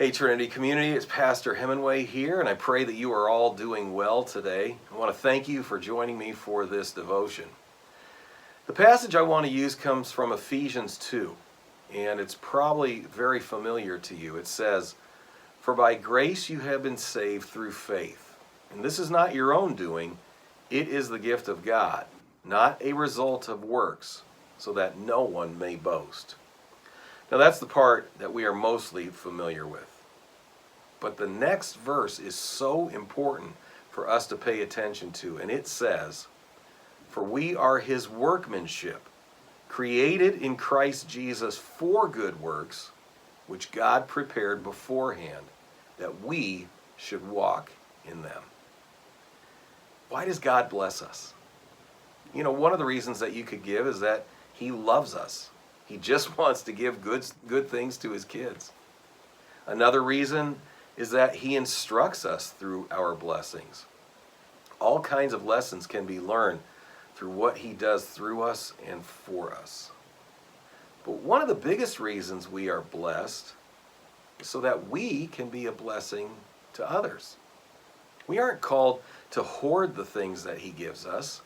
Hey Trinity community, it's Pastor Hemingway here, and I pray that you are all doing well today. I want to thank you for joining me for this devotion. The passage I want to use comes from Ephesians 2, and it's probably very familiar to you. It says, "For by grace you have been saved through faith, and this is not your own doing, it is the gift of God, not a result of works, so that no one may boast." Now that's the part that we are mostly familiar with. But the next verse is so important for us to pay attention to, and it says, "For we are his workmanship, created in Christ Jesus for good works, which God prepared beforehand, that we should walk in them." Why does God bless us? You know, one of the reasons that you could give is that he loves us. He just wants to give good things to his kids. Another reason is that he instructs us through our blessings. All kinds of lessons can be learned through what he does through us and for us. But one of the biggest reasons we are blessed is so that we can be a blessing to others. We aren't called to hoard the things that he gives us.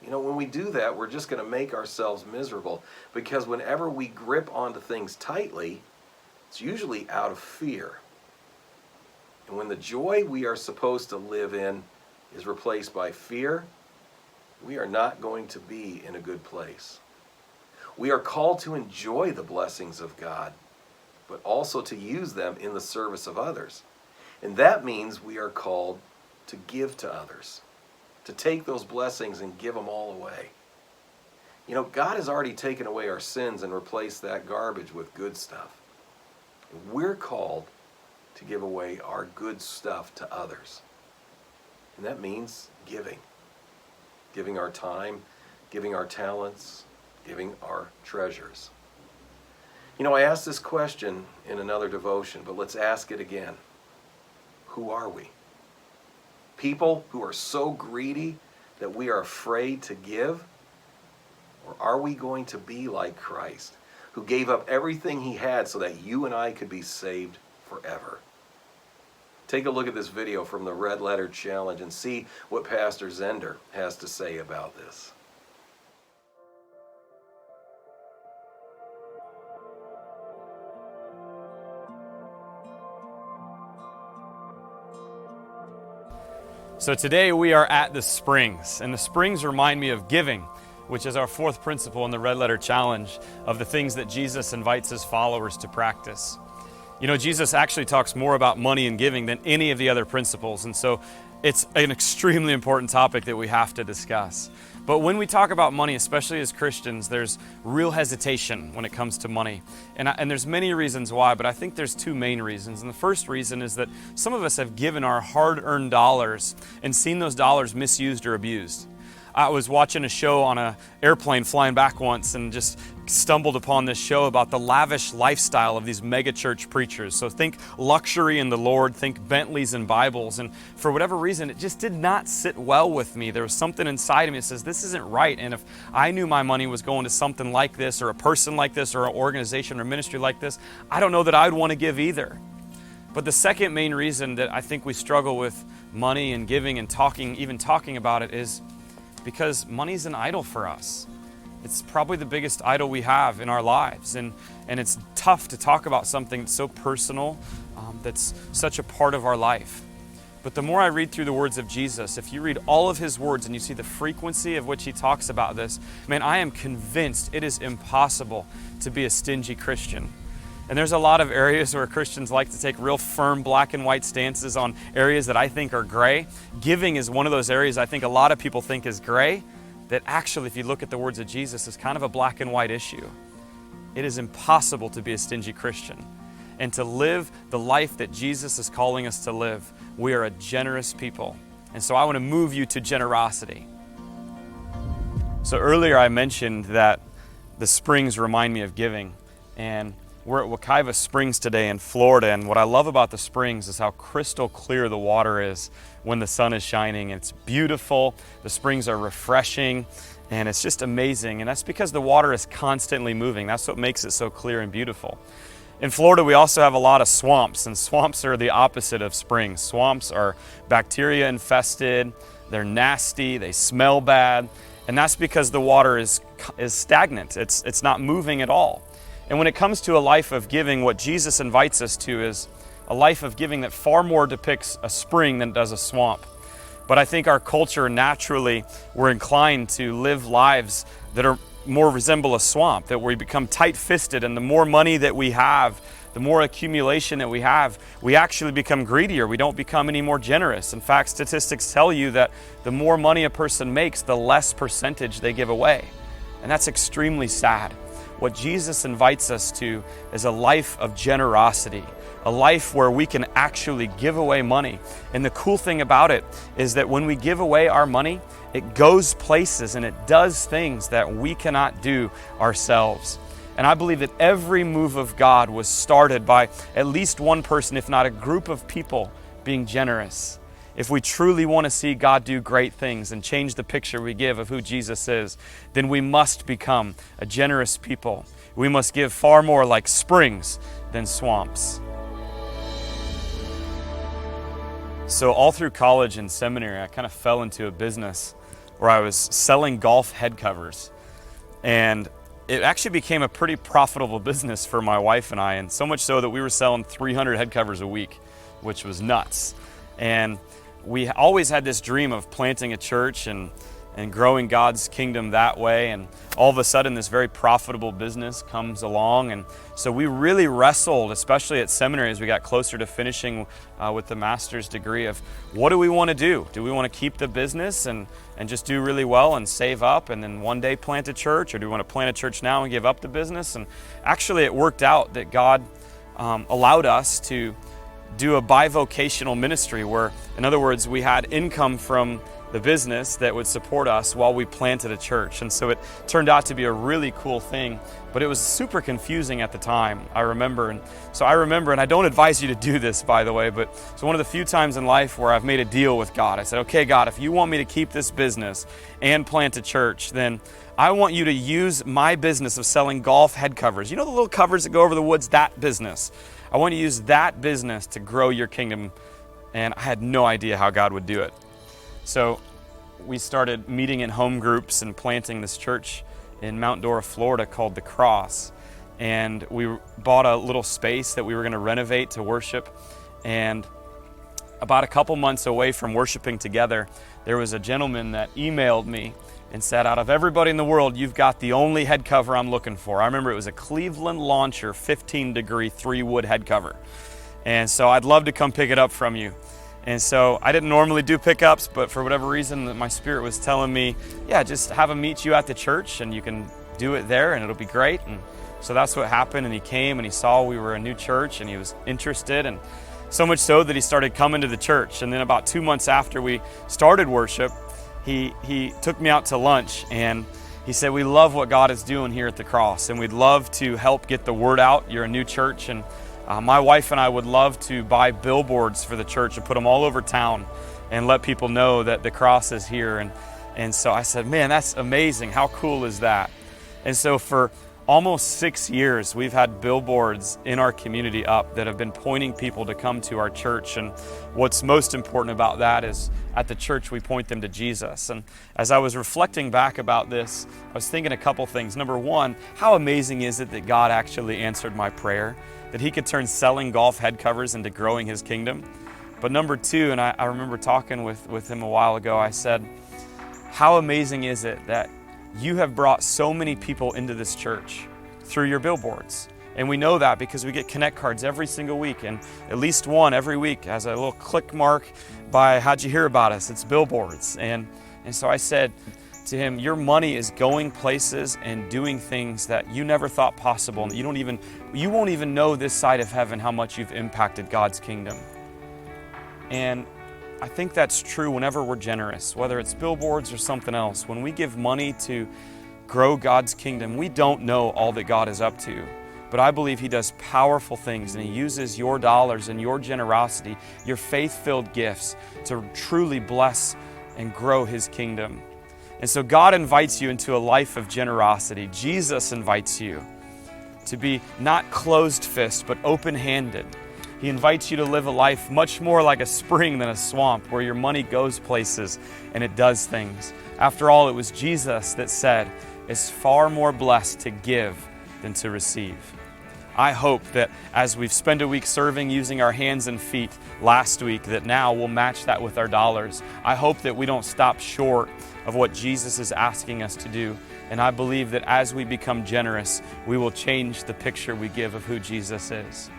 You know, when we do that, we're just going to make ourselves miserable, because whenever we grip onto things tightly, it's usually out of fear. And when the joy we are supposed to live in is replaced by fear, we are not going to be in a good place. We are called to enjoy the blessings of God, but also to use them in the service of others. And that means we are called to give to others, to take those blessings and give them all away. You know, God has already taken away our sins and replaced that garbage with good stuff. And we're called to give away our good stuff to others. And that means giving. Giving our time, giving our talents, giving our treasures. You know, I asked this question in another devotion, but let's ask it again. Who are we? People who are so greedy that we are afraid to give? Or are we going to be like Christ, who gave up everything he had so that you and I could be saved forever? Take a look at this video from the Red Letter Challenge and see what Pastor Zender has to say about this. So today we are at the Springs, and the Springs remind me of giving, which is our fourth principle in the Red Letter Challenge of the things that Jesus invites his followers to practice. You know, Jesus actually talks more about money and giving than any of the other principles, and so it's an extremely important topic that we have to discuss. But when we talk about money, especially as Christians, there's real hesitation when it comes to money. And there's many reasons why, but I think there's two main reasons. And the first reason is that some of us have given our hard-earned dollars and seen those dollars misused or abused. I was watching a show on an airplane flying back once and just stumbled upon this show about the lavish lifestyle of these mega church preachers. So think luxury in the Lord, think Bentleys and Bibles. And for whatever reason, it just did not sit well with me. There was something inside of me that says, this isn't right. And if I knew my money was going to something like this, or a person like this, or an organization or ministry like this, I don't know that I'd want to give either. But the second main reason that I think we struggle with money and giving and even talking about it is because money's an idol for us. It's probably the biggest idol we have in our lives. And it's tough to talk about something that's so personal, that's such a part of our life. But the more I read through the words of Jesus, if you read all of his words and you see the frequency of which he talks about this, man, I am convinced it is impossible to be a stingy Christian. And there's a lot of areas where Christians like to take real firm black and white stances on areas that I think are gray. Giving is one of those areas I think a lot of people think is gray, that actually, if you look at the words of Jesus, is kind of a black and white issue. It is impossible to be a stingy Christian. And to live the life that Jesus is calling us to live, we are a generous people. And so I want to move you to generosity. So earlier I mentioned that the springs remind me of giving. And we're at Wekiva Springs today in Florida, and what I love about the springs is how crystal clear the water is when the sun is shining. It's beautiful, the springs are refreshing, and it's just amazing. And that's because the water is constantly moving. That's what makes it so clear and beautiful. In Florida, we also have a lot of swamps, and swamps are the opposite of springs. Swamps are bacteria infested, they're nasty, they smell bad, and that's because the water is stagnant. It's not moving at all. And when it comes to a life of giving, what Jesus invites us to is a life of giving that far more depicts a spring than it does a swamp. But I think our culture naturally, we're inclined to live lives that are more resemble a swamp, that we become tight-fisted, and the more money that we have, the more accumulation that we have, we actually become greedier. We don't become any more generous. In fact, statistics tell you that the more money a person makes, the less percentage they give away. And that's extremely sad. What Jesus invites us to is a life of generosity, a life where we can actually give away money. And the cool thing about it is that when we give away our money, it goes places and it does things that we cannot do ourselves. And I believe that every move of God was started by at least one person, if not a group of people, being generous. If we truly want to see God do great things and change the picture we give of who Jesus is, then we must become a generous people. We must give far more like springs than swamps. So all through college and seminary, I kind of fell into a business where I was selling golf head covers. And it actually became a pretty profitable business for my wife and I, and so much so that we were selling 300 head covers a week, which was nuts. And we always had this dream of planting a church and growing God's kingdom that way. And all of a sudden, this very profitable business comes along. And so we really wrestled, especially at seminary as we got closer to finishing with the master's degree, of what do we want to do? Do we want to keep the business and just do really well and save up and then one day plant a church? Or do we want to plant a church now and give up the business? And actually, it worked out that God allowed us to do a bivocational ministry where, in other words, we had income from the business that would support us while we planted a church. And so it turned out to be a really cool thing, but it was super confusing at the time, I remember. And I don't advise you to do this, by the way, but it's one of the few times in life where I've made a deal with God. I said, okay, God, if you want me to keep this business and plant a church, then I want you to use my business of selling golf head covers. You know the little covers that go over the woods, that business. I want to use that business to grow your kingdom. And I had no idea how God would do it. So we started meeting in home groups and planting this church in Mount Dora, Florida called The Cross. And we bought a little space that we were going to renovate to worship. And about a couple months away from worshiping together, there was a gentleman that emailed me and said, out of everybody in the world, you've got the only head cover I'm looking for. I remember it was a Cleveland Launcher 15-degree 3-wood head cover. And so I'd love to come pick it up from you. And so I didn't normally do pickups, but for whatever reason, my spirit was telling me, yeah, just have him meet you at the church and you can do it there and it'll be great. And so that's what happened. And he came and he saw we were a new church and he was interested, and so much so that he started coming to the church. And then about 2 months after we started worship, he took me out to lunch and he said, we love what God is doing here at the Cross and we'd love to help get the word out. You're a new church, and my wife and I would love to buy billboards for the church and put them all over town and let people know that the Cross is here. And so I said, man, that's amazing. How cool is that? And so for almost 6 years, we've had billboards in our community up that have been pointing people to come to our church. And what's most important about that is at the church, we point them to Jesus. And as I was reflecting back about this, I was thinking a couple things. Number one, how amazing is it that God actually answered my prayer, that he could turn selling golf head covers into growing his kingdom? But number two, and I remember talking with him a while ago, I said, how amazing is it that you have brought so many people into this church through your billboards? And we know that because we get connect cards every single week, and at least one every week has a little click mark by how'd you hear about us? It's billboards. And so I said to him, your money is going places and doing things that you never thought possible, and you won't even know this side of heaven how much you've impacted God's kingdom. And I think that's true whenever we're generous, whether it's billboards or something else. When we give money to grow God's kingdom, we don't know all that God is up to. But I believe he does powerful things, and he uses your dollars and your generosity, your faith-filled gifts, to truly bless and grow his kingdom. And so God invites you into a life of generosity. Jesus invites you to be not closed fist, but open-handed. He invites you to live a life much more like a spring than a swamp, where your money goes places and it does things. After all, it was Jesus that said, "It's far more blessed to give than to receive." I hope that as we've spent a week serving using our hands and feet last week, that now we'll match that with our dollars. I hope that we don't stop short of what Jesus is asking us to do. And I believe that as we become generous, we will change the picture we give of who Jesus is.